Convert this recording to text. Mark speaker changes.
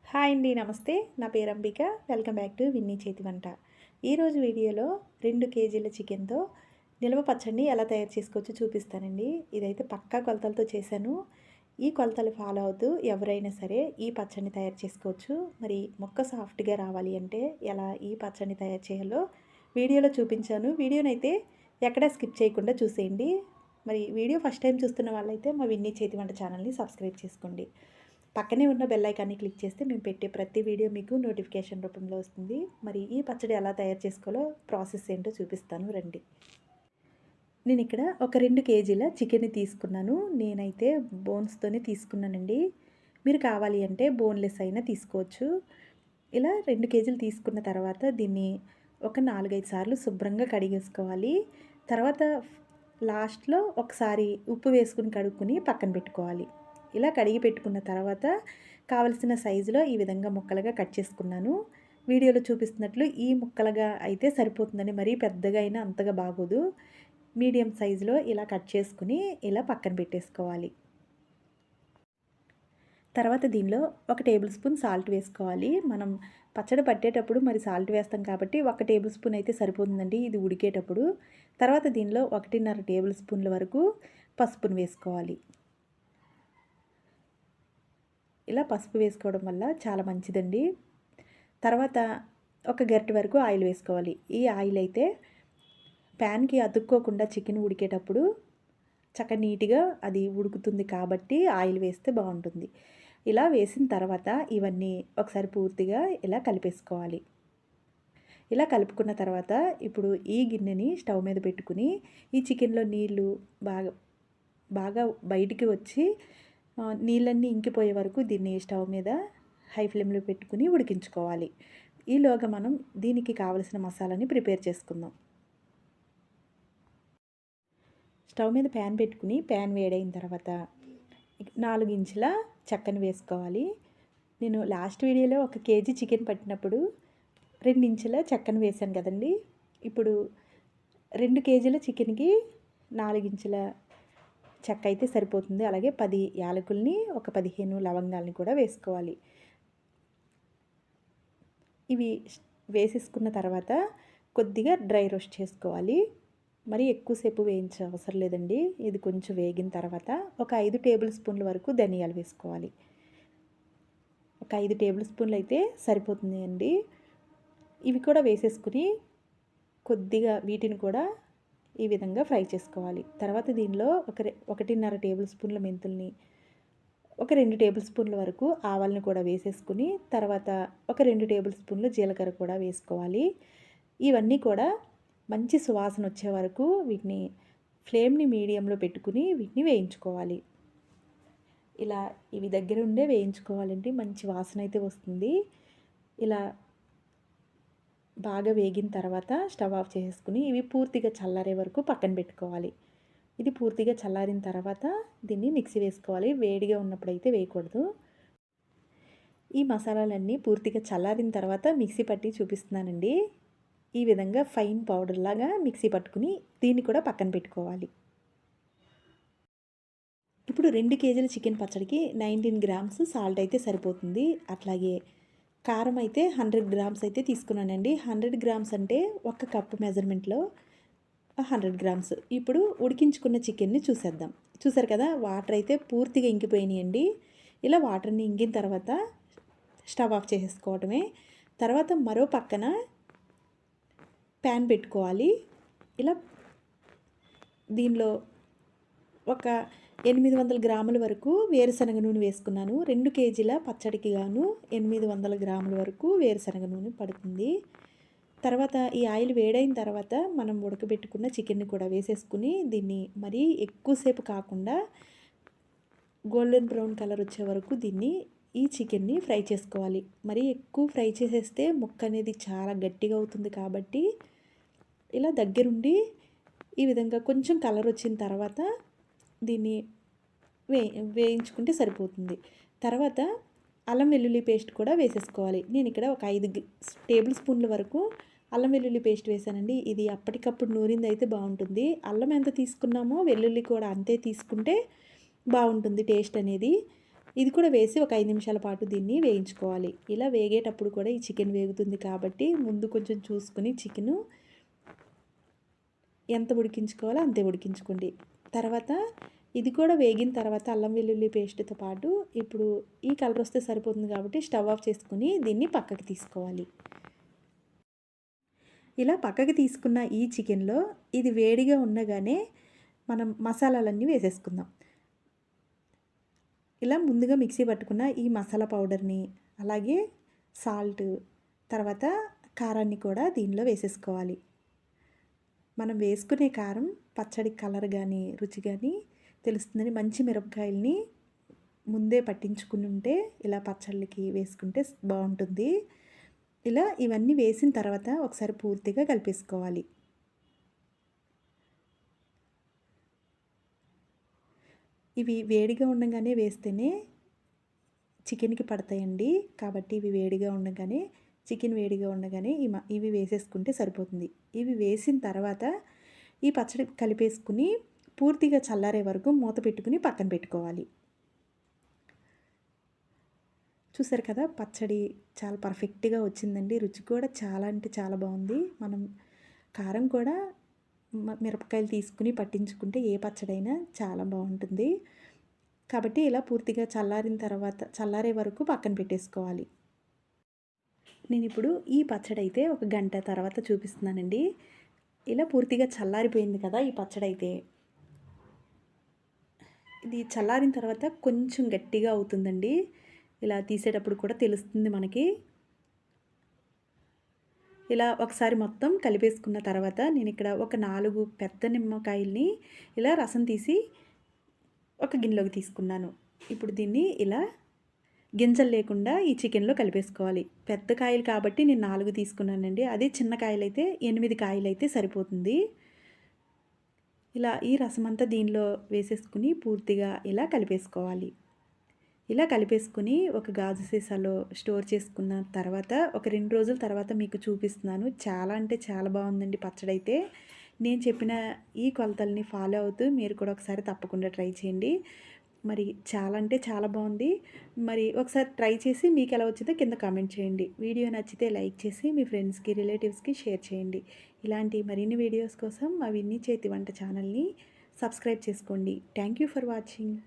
Speaker 1: Hi అండి. నమస్తే. నా పేరు అంబిక. వెల్కమ్ బ్యాక్ టు విన్నీ చేతి వంట. ఈరోజు వీడియోలో 2 కేజీల చికెన్‌తో నిల్వ పచ్చడిని ఎలా తయారు చేసుకోవచ్చో చూపిస్తానండి. ఇదైతే పక్కా కొలతలతో చేశాను. ఈ కొలతలు ఫాలో అవుతూ ఎవరైనా సరే ఈ పచ్చడిని తయారు చేసుకోవచ్చు. మరి ముక్క సాఫ్ట్‌గా రావాలి అంటే ఎలా ఈ పచ్చడిని తయారు చేయాలో వీడియోలో చూపించాను. వీడియోనైతే ఎక్కడా స్కిప్ చేయకుండా చూసేయండి. మరి వీడియో ఫస్ట్ టైం చూస్తున్న వాళ్ళైతే మా విన్నీ చేతి వంట ఛానల్‌ని సబ్స్క్రైబ్ చేసుకోండి. పక్కనే ఉన్న బెల్ ఐకాన్ని క్లిక్ చేస్తే మేము పెట్టే ప్రతి వీడియో మీకు నోటిఫికేషన్ రూపంలో వస్తుంది. మరి ఈ పచ్చడి ఎలా తయారు చేసుకోవాలో ప్రాసెస్ ఏంటో చూపిస్తాను రండి. నేను ఇక్కడ ఒక 2 కేజీల చికెన్‌ని తీసుకున్నాను. నేనైతే బోన్స్‌తోనే తీసుకున్నానండి. మీరు కావాలి అంటే బోన్‌లెస్ అయినా తీసుకోవచ్చు. ఇలా 2 కేజీలు తీసుకున్న తర్వాత దీన్ని ఒక 4, 5 సార్లు శుభ్రంగా కడిగేసుకోవాలి. తర్వాత లాస్ట్‌లో ఒకసారి ఉప్పు వేసుకొని కడుక్కొని పక్కన పెట్టుకోవాలి. ఇలా కడిగి పెట్టుకున్న తర్వాత కావలసిన సైజులో ఈ విధంగా ముక్కలుగా కట్ చేసుకున్నాను. వీడియోలో చూపిస్తున్నట్లు ఈ ముక్కలుగా అయితే సరిపోతుందండి. మరీ పెద్దగా అయినా అంతగా బాగోదు. మీడియం సైజులో ఇలా కట్ చేసుకుని ఇలా పక్కన పెట్టేసుకోవాలి. తర్వాత దీనిలో ఒక టేబుల్ స్పూన్ సాల్ట్ వేసుకోవాలి. మనం పచ్చడి పట్టేటప్పుడు మరి సాల్ట్ వేస్తాం కాబట్టి ఒక టేబుల్ స్పూన్ అయితే సరిపోతుందండి ఇది ఉడికేటప్పుడు. తర్వాత దీనిలో 1.5 టేబుల్ స్పూన్ల వరకు పసుపును వేసుకోవాలి. ఇలా పసుపు వేసుకోవడం వల్ల చాలా మంచిదండి. తర్వాత ఒక గరిటె వరకు ఆయిల్ వేసుకోవాలి. ఈ ఆయిల్ అయితే ప్యాన్‌కి అతుక్కోకుండా చికెన్ ఉడికేటప్పుడు నీట్‌గా అది ఉడుకుతుంది కాబట్టి ఆయిల్ వేస్తే బాగుంటుంది. ఇలా వేసిన తర్వాత ఇవన్నీ ఒకసారి పూర్తిగా ఇలా కలిపేసుకోవాలి. ఇలా కలుపుకున్న తర్వాత ఇప్పుడు ఈ గిన్నెని స్టవ్ మీద పెట్టుకుని ఈ చికెన్‌లో నీళ్ళు బాగా బాగా బయటికి వచ్చి నీళ్ళన్నీ ఇంకిపోయే వరకు దీన్ని స్టవ్ మీద హై ఫ్లేమ్లో పెట్టుకుని ఉడికించుకోవాలి. ఈలోగా మనం దీనికి కావలసిన మసాలాని ప్రిపేర్ చేసుకుందాం. స్టవ్ మీద ప్యాన్ పెట్టుకుని ప్యాన్ వేడైన తర్వాత 4 ఇంచుల చెక్కను వేసుకోవాలి. నేను లాస్ట్ వీడియోలో 1 కేజీ చికెన్ పట్టినప్పుడు 2 ఇంచుల చెక్కను వేశాను కదండి. ఇప్పుడు 2 కేజీల చికెన్‌కి 4 ఇంచుల చెక్క అయితే సరిపోతుంది. అలాగే 10 యాలకుల్ని, ఒక 15 లవంగాల్ని కూడా వేసుకోవాలి. ఇవి వేసేసుకున్న తర్వాత కొద్దిగా డ్రై రోస్ట్ చేసుకోవాలి. మరి ఎక్కువసేపు వేయించే అవసరం లేదండి. ఇది కొంచెం వేగిన తర్వాత ఒక 5 టేబుల్ స్పూన్ల వరకు ధనియాలు వేసుకోవాలి. ఒక 5 టేబుల్ స్పూన్లు అయితే సరిపోతుంది అండి. ఇవి కూడా వేసేసుకుని కొద్దిగా వీటిని కూడా ఈ విధంగా ఫ్రై చేసుకోవాలి. తర్వాత దీనిలో 1.5 టేబుల్ స్పూన్ల మెంతుల్ని, ఒక 2 టేబుల్ స్పూన్ల వరకు ఆవాలను కూడా వేసేసుకుని తర్వాత ఒక 2 టేబుల్ స్పూన్లు జీలకర్ర కూడా వేసుకోవాలి. ఇవన్నీ కూడా మంచి సువాసన వచ్చే వరకు వీటిని ఫ్లేమ్‌ని మీడియంలో పెట్టుకుని వీటిని వేయించుకోవాలి. ఇలా ఇవి దగ్గర ఉండే వేయించుకోవాలండి. మంచి వాసన అయితే వస్తుంది. ఇలా బాగా వేగిన తర్వాత స్టవ్ ఆఫ్ చేసుకుని ఇవి పూర్తిగా చల్లారే వరకు పక్కన పెట్టుకోవాలి. ఇది పూర్తిగా చల్లారిన తర్వాత దీన్ని మిక్సీ వేసుకోవాలి. వేడిగా ఉన్నప్పుడైతే వేయకూడదు. ఈ మసాలాలన్నీ పూర్తిగా చల్లారిన తర్వాత మిక్సీ పట్టి చూపిస్తున్నానండి. ఈ విధంగా ఫైన్ పౌడర్ లాగా మిక్సీ పట్టుకుని దీన్ని కూడా పక్కన పెట్టుకోవాలి. ఇప్పుడు 2 కేజీల చికెన్ పచ్చడికి 19 గ్రామ్స్ సాల్ట్ అయితే సరిపోతుంది. అట్లాగే కారం అయితే 100 గ్రామ్స్ అయితే తీసుకున్నానండి. 100 గ్రామ్స్ అంటే ఒక కప్పు మెజర్మెంట్లో 100 గ్రామ్స్. ఇప్పుడు ఉడికించుకున్న చికెన్ని చూసేద్దాం. చూసారు కదా వాటర్ అయితే పూర్తిగా ఇంకిపోయినాయండి. ఇలా వాటర్ని ఇంకిన తర్వాత స్టవ్ ఆఫ్ చేసేసుకోవడమే. తర్వాత మరో పక్కన ప్యాన్ పెట్టుకోవాలి. ఇలా దీనిలో ఒక 800 గ్రాముల వరకు వేరుశనగ నూనె వేసుకున్నాను. 2 కేజీల పచ్చడికి గాను 800 గ్రాముల వరకు వేరుశనగ నూనె పడుతుంది. తర్వాత ఈ ఆయిల్ వేడైన తర్వాత మనం ఉడకబెట్టుకున్న చికెన్‌ని కూడా వేసేసుకుని దీన్ని మరీ ఎక్కువసేపు కాకుండా గోల్డెన్ బ్రౌన్ కలర్ వచ్చే వరకు దీన్ని ఈ చికెన్‌ని ఫ్రై చేసుకోవాలి. మరీ ఎక్కువ ఫ్రై చేసేస్తే ముక్క అనేది చాలా గట్టిగా అవుతుంది కాబట్టి ఇలా దగ్గరుండి ఈ విధంగా కొంచెం కలర్ వచ్చిన తర్వాత దీన్ని వేయించుకుంటే సరిపోతుంది. తర్వాత అల్లం వెల్లుల్లి పేస్ట్ కూడా వేసేసుకోవాలి. నేను ఇక్కడ ఒక 5 టేబుల్ స్పూన్ల వరకు అల్లం వెల్లుల్లి పేస్ట్ వేసానండి. ఇది అప్పటికప్పుడు నూరింది అయితే బాగుంటుంది. అల్లం ఎంత తీసుకున్నామో వెల్లుల్లి కూడా అంతే తీసుకుంటే బాగుంటుంది టేస్ట్ అనేది. ఇది కూడా వేసి ఒక 5 నిమిషాల పాటు దీన్ని వేయించుకోవాలి. ఇలా వేగేటప్పుడు కూడా ఈ చికెన్ వేగుతుంది కాబట్టి ముందు కొంచెం చూసుకొని చికెను ఎంత ఉడికించుకోవాలో అంతే ఉడికించుకోండి. తర్వాత ఇది కూడా వేగిన తర్వాత అల్లం వెల్లుల్లి పేస్ట్‌తో పాటు ఇప్పుడు ఈ కలర్ వస్తే సరిపోతుంది కాబట్టి స్టవ్ ఆఫ్ చేసుకొని దీన్ని పక్కకి తీసుకోవాలి. ఇలా పక్కకి తీసుకున్న ఈ చికెన్‌లో ఇది వేడిగా ఉండగానే మనం మసాలాలన్నీ వేసేసుకుందాం. ఇలా ముందుగా మిక్సీ పట్టుకున్న ఈ మసాలా పౌడర్‌ని, అలాగే సాల్ట్, తర్వాత కారాన్ని కూడా దీనిలో వేసేసుకోవాలి. మనం వేసుకునే కారం పచ్చడి కలర్ గానీ, రుచి గానీ తెలుస్తుందని మంచి మిరపకాయలని ముందే పట్టించుకుని ఉంటే ఇలా పచ్చళ్ళకి వేసుకుంటే బావుంటుంది. ఇలా ఇవన్నీ వేసిన తర్వాత ఒకసారి పూర్తిగా కలిపేసుకోవాలి. ఇవి వేడిగా ఉండంగానే వేస్తేనే చికెన్‌కి పడతాయండి. కాబట్టి ఇవి వేడిగా ఉండగానే చికెన్ వేడిగా ఉండగానే ఇవి వేసేసుకుంటే సరిపోతుంది. ఇవి వేసిన తర్వాత ఈ పచ్చడి కలిపేసుకుని పూర్తిగా చల్లారే వరకు మూత పెట్టుకుని పక్కన పెట్టుకోవాలి. చూసారు కదా! పచ్చడి చాలా పర్ఫెక్ట్‌గా వచ్చిందండి. రుచి కూడా చాలా అంటే చాలా బావుంది. మనం కారం కూడా మిరపకాయలు తీసుకుని పట్టించుకుంటే ఏ పచ్చడైనా చాలా బావుంటుంది. కాబట్టి ఇలా పూర్తిగా చల్లారిన తర్వాత చల్లారే వరకు పక్కన పెట్టేసుకోవాలి. నేనిప్పుడు ఈ పచ్చడైతే ఒక గంట తర్వాత చూపిస్తున్నానండి. ఇలా పూర్తిగా చల్లారిపోయింది కదా! ఈ పచ్చడైతే. ఇది చల్లారిన తర్వాత కొంచెం గట్టిగా అవుతుందండి. ఇలా తీసేటప్పుడు కూడా తెలుస్తుంది మనకి. ఇలా ఒకసారి మొత్తం కలిపేసుకున్న తర్వాత నేనిక్కడ ఒక 4 పెద్ద నిమ్మకాయల్ని ఇలా రసం తీసి ఒక గిన్నెలోకి తీసుకున్నాను. ఇప్పుడు దీన్ని ఇలా గింజలు లేకుండా ఈ చికెన్‌లో కలిపేసుకోవాలి. పెద్ద కాయలు కాబట్టి నేను 4 తీసుకున్నానండి. అదే చిన్న కాయలైతే 8 కాయలైతే సరిపోతుంది. ఇలా ఈ రసమంతా దీనిలో వేసేసుకుని పూర్తిగా ఇలా కలిపేసుకోవాలి. ఇలా కలిపేసుకుని ఒక గాజు సీసాలో స్టోర్ చేసుకున్న తర్వాత ఒక 2 రోజుల తర్వాత మీకు చూపిస్తున్నాను. చాలా అంటే చాలా బావుందండి పచ్చడైతే. నేను చెప్పిన ఈ కొలతల్ని ఫాలో అవుతూ మీరు కూడా ఒకసారి తప్పకుండా ట్రై చేయండి. మరి చాలా అంటే చాలా బావుంది. మరి ఒకసారి ట్రై చేసి మీకెలా వచ్చిందో కింద కామెంట్ చేయండి. వీడియో నచ్చితే లైక్ చేసి మీ ఫ్రెండ్స్‌కి, రిలేటివ్స్‌కి షేర్ చేయండి. ఇలాంటి మరిన్ని వీడియోస్ కోసం మా విన్నీ చేతి వంట ఛానల్‌ని సబ్స్క్రైబ్ చేసుకోండి. Thank you for watching.